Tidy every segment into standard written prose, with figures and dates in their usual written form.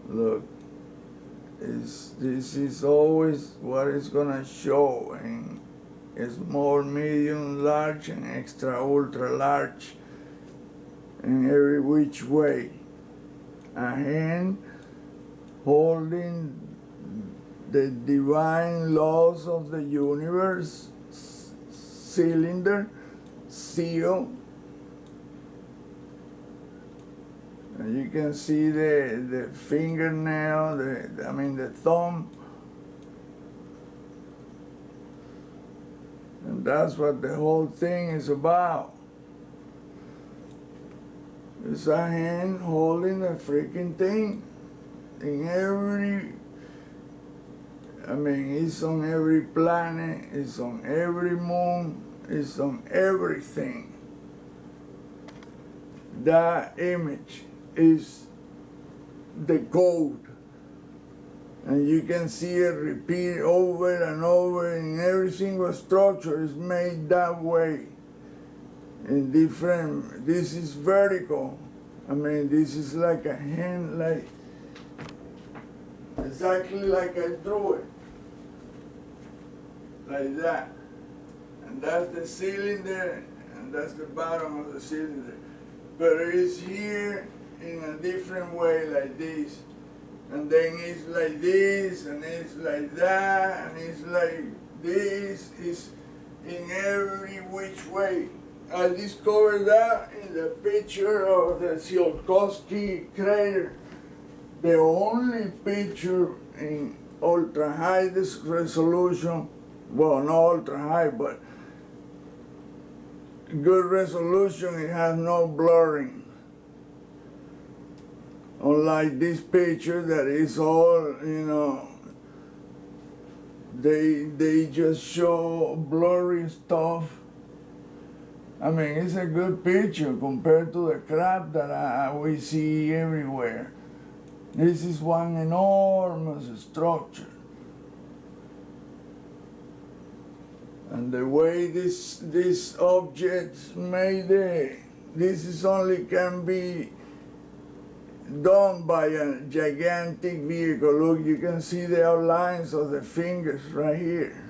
Look, this is always what it's gonna show in small, medium, large, and extra, ultra large, in every which way. A hand holding the divine laws of the universe, cylinder, seal. And you can see the fingernail, the thumb. And that's what the whole thing is about. It's a hand holding a freaking thing in every, it's on every planet, it's on every moon, it's on everything. That image is the code. And you can see it repeat over and over in every single structure is made that way. In different, this is vertical. This is like a hand, like, exactly like I drew it. Like that. And that's the cylinder, and that's the bottom of the cylinder. But it's here in a different way, like this. And then it's like this, and it's like that, and it's like this. It's in every which way. I discovered that in the picture of the Tsiolkovsky crater. The only picture in ultra high resolution, well, not ultra high, but good resolution, it has no blurring. Unlike this picture that is all, they just show blurry stuff. It's a good picture compared to the crap that we see everywhere. This is one enormous structure. And the way these objects made this is only can be done by a gigantic vehicle. Look, you can see the outlines of the fingers right here.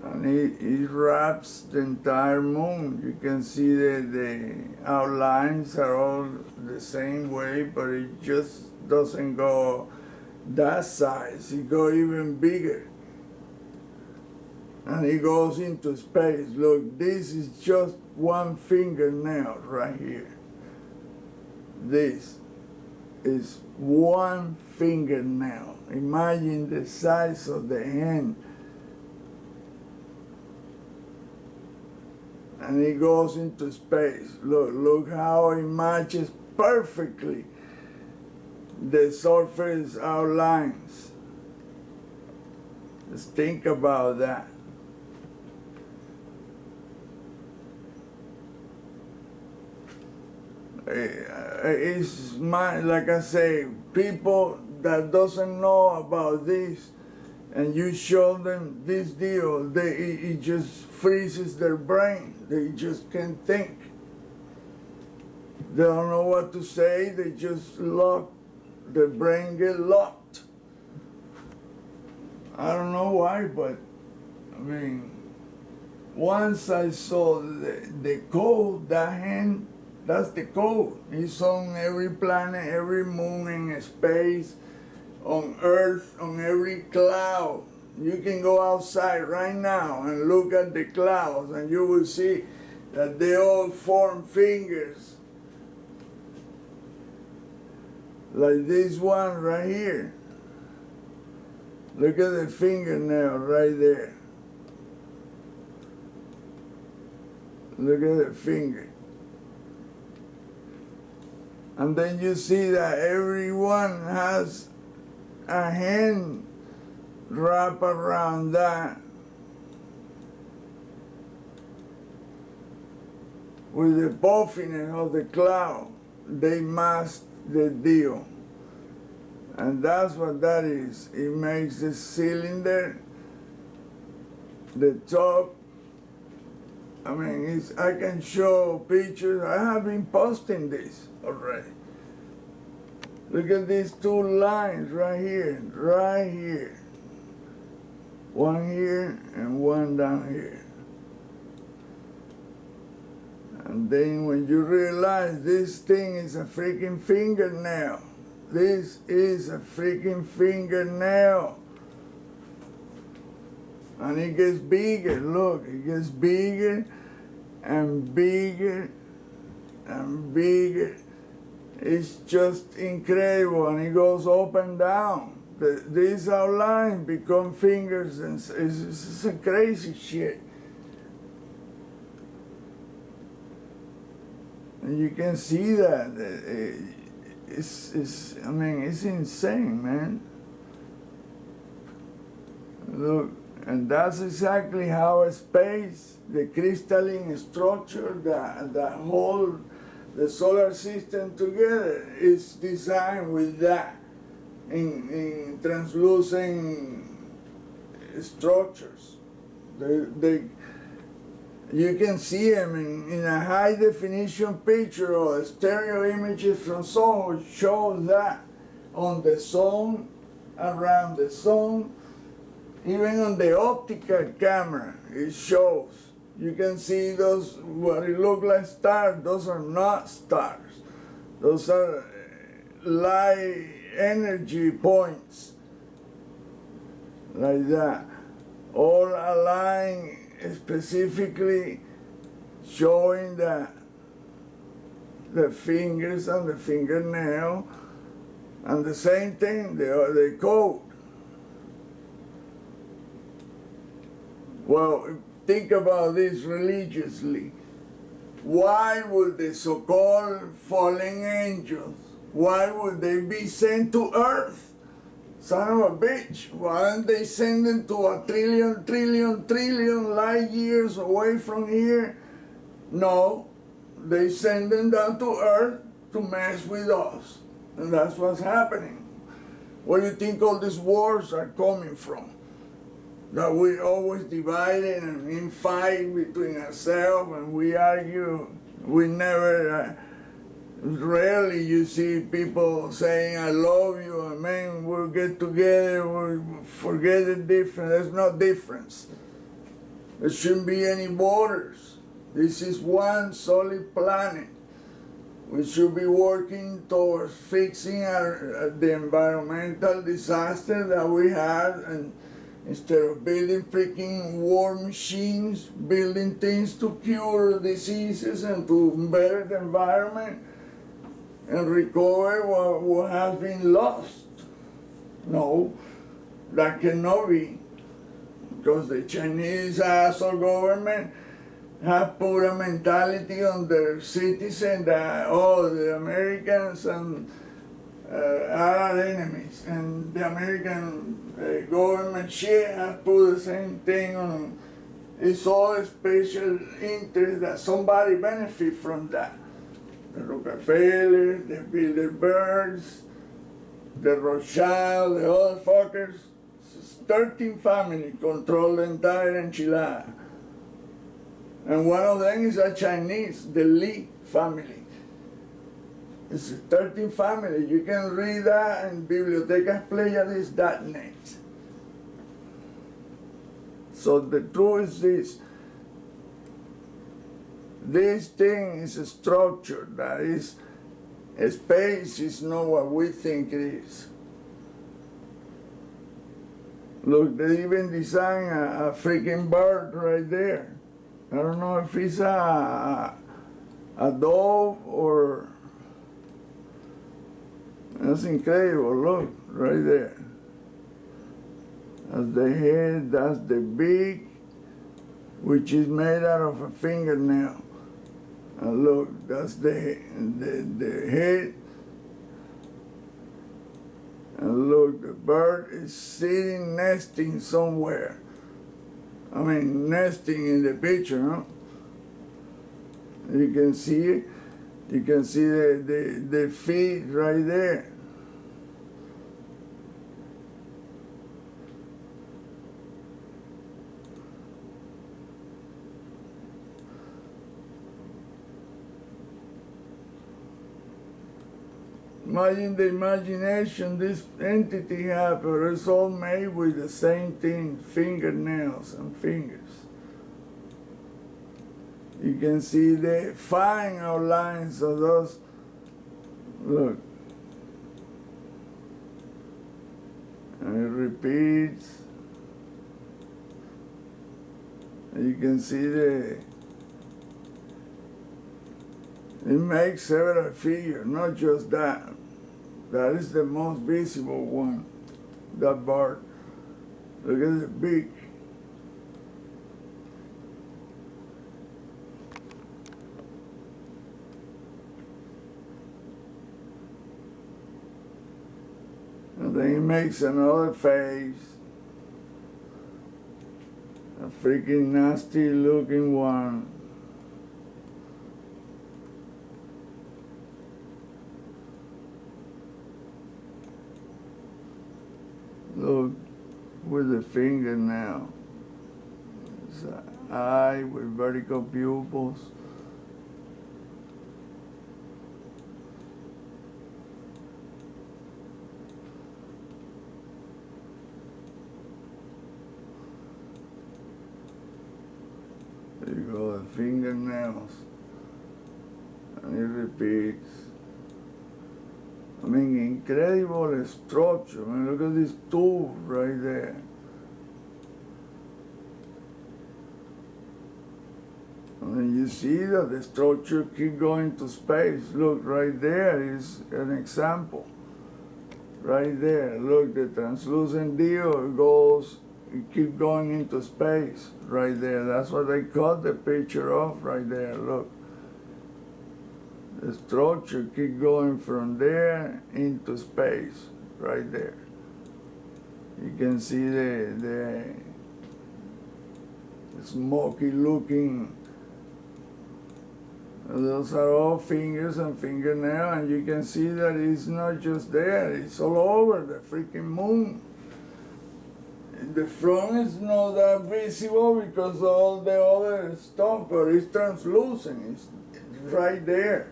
And it wraps the entire moon. You can see the outlines are all the same way, but it just doesn't go that size. It goes even bigger. And it goes into space. Look, this is just one fingernail right here. This is one fingernail. Imagine the size of the hand. And it goes into space. Look how it matches perfectly the surface outlines. Just think about that. It's like I say, people that doesn't know about this, and you show them this deal, it just freezes their brain. They just can't think. They don't know what to say. They just their brain get locked. I don't know why, but once I saw the code, that hand, that's the code. It's on every planet, every moon in space, on Earth, on every cloud. You can go outside right now and look at the clouds, and you will see that they all form fingers. like this one right here. Look at the fingernail right there. Look at the finger. And then you see that everyone has a hand wrap around that with the puffiness of the cloud. They mask the deal. And that's what that is. It makes the cylinder, the top. I mean, I can show pictures. I have been posting this already. Look at these two lines right here, right here. One here and one down here. And then when you realize this thing is a freaking fingernail, this is a freaking fingernail. And it gets bigger, look, it gets bigger and bigger and bigger. It's just incredible, and it goes up and down. These outlines become fingers, and it's a crazy shit. And you can see that. I mean, it's insane, man. Look, and that's exactly how space, the crystalline structure that hold the solar system together, is designed with that in translucent structures. You can see them in a high definition picture or stereo images from sun, which shows that on the sun, around the sun, even on the optical camera, it shows. You can see those, what it look like stars, those are not stars. Those are light energy points, like that, all aligned specifically, showing that the fingers and the fingernail, and the same thing, the code. Well, think about this religiously. Why would the so-called fallen angels, why would they be sent to earth? Son of a bitch, why don't they send them to a trillion light years away from here? No, they send them down to earth to mess with us. And that's what's happening. Where do you think all these wars are coming from? That we always divided and in fight between ourselves, and we argue. We never, rarely you see people saying, I love you, and man, we'll get together, we'll forget the difference. There's no difference. There shouldn't be any borders. This is one solid planet. We should be working towards fixing the environmental disaster that we had, and instead of building freaking war machines, building things to cure diseases and to better the environment and recover what has been lost. No, that cannot be, because the Chinese asshole government have put a mentality on their citizens that, oh, the Americans and are our enemies, and the American government shit has put the same thing on. It's all a special interest that somebody benefit from that. The Rockefeller, the Bilderbergs, the Rothschild, the other fuckers. 13 families control the entire enchilada. And one of them is a Chinese, the Li family. It's a 13 family. You can read that in bibliotecaspleyades.net. So the truth is this. This thing is a structure that is, space is not what we think it is. Look, they even designed a freaking bird right there. I don't know if it's a dove or That's incredible, look, right there. That's the head, that's the beak, which is made out of a fingernail. And look, that's the head. And look, the bird is sitting, nesting somewhere. I mean, nesting in the picture, no? You can see it. You can see the feet right there. Imagine the imagination this entity has, but it's all made with the same thing, fingernails and fingers. You can see the fine outlines of those, look. And it repeats. You can see it makes several figures, not just that. That is the most visible one, that bird. Look at the beak. And then he makes another face, a freaking nasty looking one. Look, with the fingernail. It's an eye with vertical pupils. There you go, the fingernails. And it repeats. I mean, incredible structure. I mean, look at this tube right there. I mean, you see that the structure keep going to space. Look, right there is an example. Right there, look, the translucent deal goes, it keep going into space. Right there, that's what they cut the picture of right there, look. The structure keep going from there into space, right there. You can see the smoky looking, those are all fingers and fingernail, and you can see that it's not just there, it's all over the freaking moon. The front is not that visible because of all the other stuff, but it's translucent, it's right there.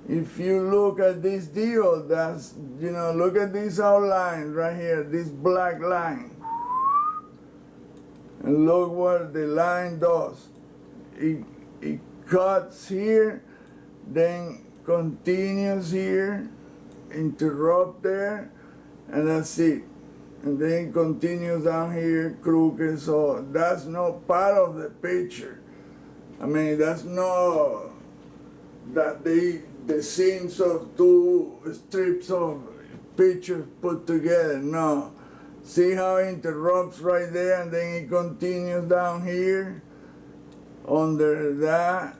If you look at this deal, that's, you know, look at this outline right here, this black line. And look what the line does. It cuts here, then continues here, interrupt there, and that's it. And then it continues down here, crooked, so that's not part of the picture. I mean, that's not that the scenes of two strips of pictures put together, no. See how it interrupts right there and then it continues down here under that,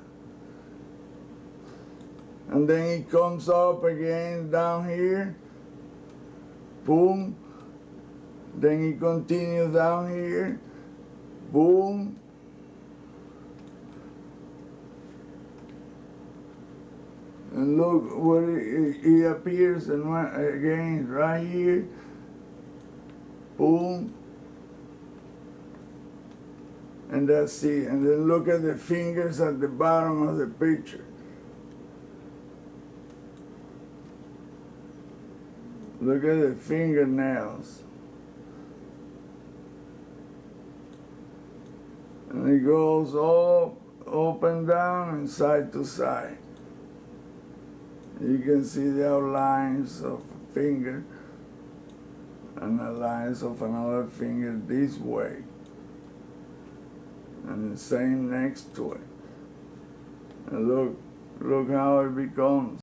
and then it comes up again down here, boom, then it continues down here, boom, and look where it appears and again right here, boom, and that's it. And then look at the fingers at the bottom of the picture. Look at the fingernails. And it goes up and down and side to side. You can see the outlines of a finger and the lines of another finger this way. And the same next to it. And look how it becomes.